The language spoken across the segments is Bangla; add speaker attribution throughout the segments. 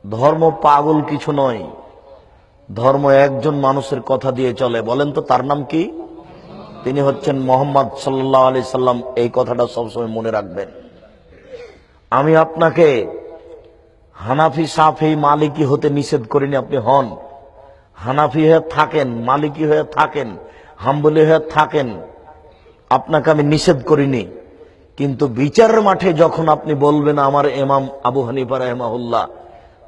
Speaker 1: ধর্ম পাগল কিছু নয়, ধর্ম একজন মানুষের কথা দিয়ে চলে। বলেন তো তার নাম কি? তিনি হচ্ছেন মুহাম্মদ সাল্লাল্লাহু আলাইহি সাল্লাম। এই কথাটা সবসময় মনে রাখবেন। আমি আপনাকে হানাফি, শাফি, মালিকি হতে নিষেধ করিনি। আপনি হন, হানাফি হয়ে থাকেন, মালিকি হয়ে থাকেন, হাম্বলি হয়ে থাকেন, আপনাকে আমি নিষেধ করিনি। কিন্তু বিচারের মাঠে যখন আপনি বলবেন আমার ইমাম আবু হানিফা রাহিমাহুল্লাহ,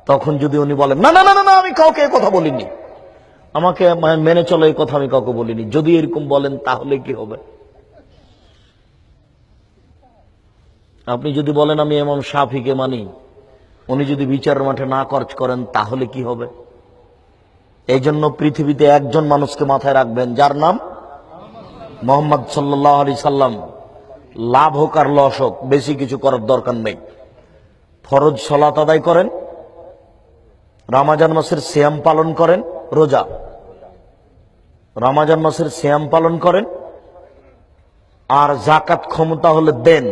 Speaker 1: তখন যদি উনি বলেন না না না না আমি কাউকে এই কথা বলিনি, আমাকে মেনে চলো এই কথা আমি কাউকে বলিনি, যদি এরকম বলেন তাহলে কি হবে? আপনি যদি বলেন আমি ইমাম শাফিকে মানি, উনি যদি বিচারের মাঠে না খরচ করেন তাহলে কি হবে? এই জন্য পৃথিবীতে একজন মানুষকে মাথায় রাখবেন, যার নাম মুহাম্মদ সাল্লাল্লাহু আলাইহি সাল্লাম। লাভ হোক আর লস হোক, বেশি কিছু করার দরকার নেই। ফরজ সালাত আদায় করেন, রমজান মাসের সিয়াম পালন করেন, রোজা, রমজান মাসের সিয়াম পালন করেন, আর যাকাত ক্ষমতা হলে দেন,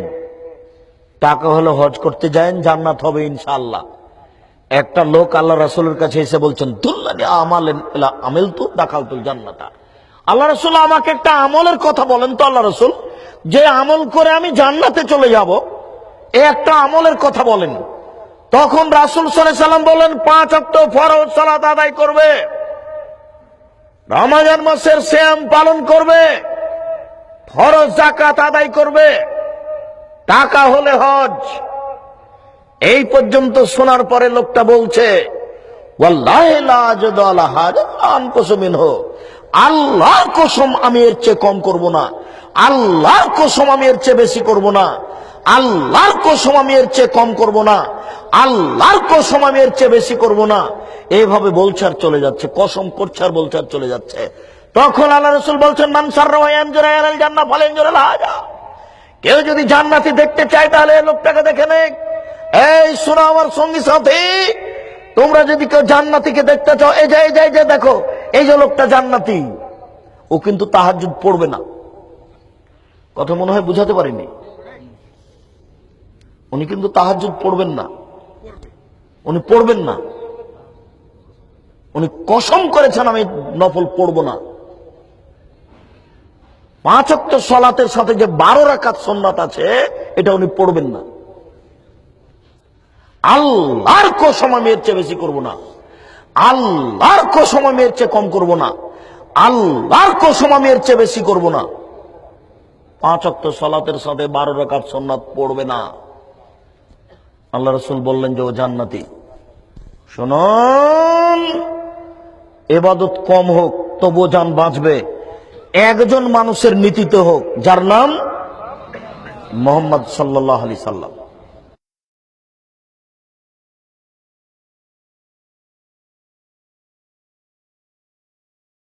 Speaker 1: টাকা হলে হজ করতে যান, জান্নাত হবে ইনশাআল্লাহ। একটা লোক আল্লাহ রাসূলের কাছে এসে বলছেন দুল্লানি আমালেন ইলা আমিলতু দাখালতুল জান্নাতা। আল্লাহ রাসূল আমাকে একটা আমলের কথা বলেন তো আল্লাহ রাসূল, যে আমল করে আমি জান্নাতে চলে যাব, এই একটা আমলের কথা বলেন। তখন রাসূল সাল্লাল্লাহু আলাইহি সাল্লাম বলেন 5 ওয়াক্ত ফরজ সালাত আদায় করবে, রমজান মাসের সিয়াম পালন করবে, ফরজ যাকাত আদায় করবে, টাকা হলে হজ। এই পর্যন্ত শোনার পরে লোকটা বলছে ওয়াল্লাহি লা আজদু আলা হাজা আনকুসু মিনহু, আল্লাহর কসম আমি এর চেয়ে কম করব না, আল্লাহর কসম আমি এর চেয়ে বেশি করব না, আল্লাহর কসম আমি এর চেয়ে কম করব না, আল্লাহর কসম আমি এর চেয়ে বেশি করব না। এইভাবে বলছে আর চলে যাচ্ছে, কসম করছে আর বলছে আর চলে যাচ্ছে। তখন আল্লাহ রাসূল বলছেন মান সাররা ইয়ানজুরা ইলাল জান্নাহ ফালানজুরা হাজা, কেউ যদি জান্নাতি দেখতে চায় তাহলে এই লোকটাকে দেখে নে। এই শোনো আমার সঙ্গী সাথী, তোমরা যদি কেউ জান্নাতীকে দেখতে চাও, এই যে দেখো এই যে লোকটা জান্নাতি, ও কিন্তু তাহাজ্জুদ পড়বে না। কথা মনে হয় বুঝাতে পারিনি। উনি কিন্তু তাহাজ্জুদ পড়বেন না, উনি পড়বেন না, উনি কসম করেছেন আমি নফল পড়ব না। 5 ওয়াক্ত সালাতের সাথে যে 12 রাকাত সুন্নাত আছে এটা উনি পড়বেন না। আল্লাহর কসম আমি এর চেয়ে বেশি করব না, আল্লাহর কসম আমি এর চেয়ে কম করব না, আল্লাহর কসম আমি এর চেয়ে বেশি করব না। 5 ওয়াক্ত সালাতের সাথে 12 রাকাত সুন্নাত পড়বে না। আল্লাহ রাসূল বললেন যে ও জান্নাতি। শুনুন, ইবাদত কম হোক তবু জান বাঁচবে, একজন মানুষের নীতিতে হোক, যার নাম মুহাম্মদ সাল্লাল্লাহু আলাইহি সাল্লাম।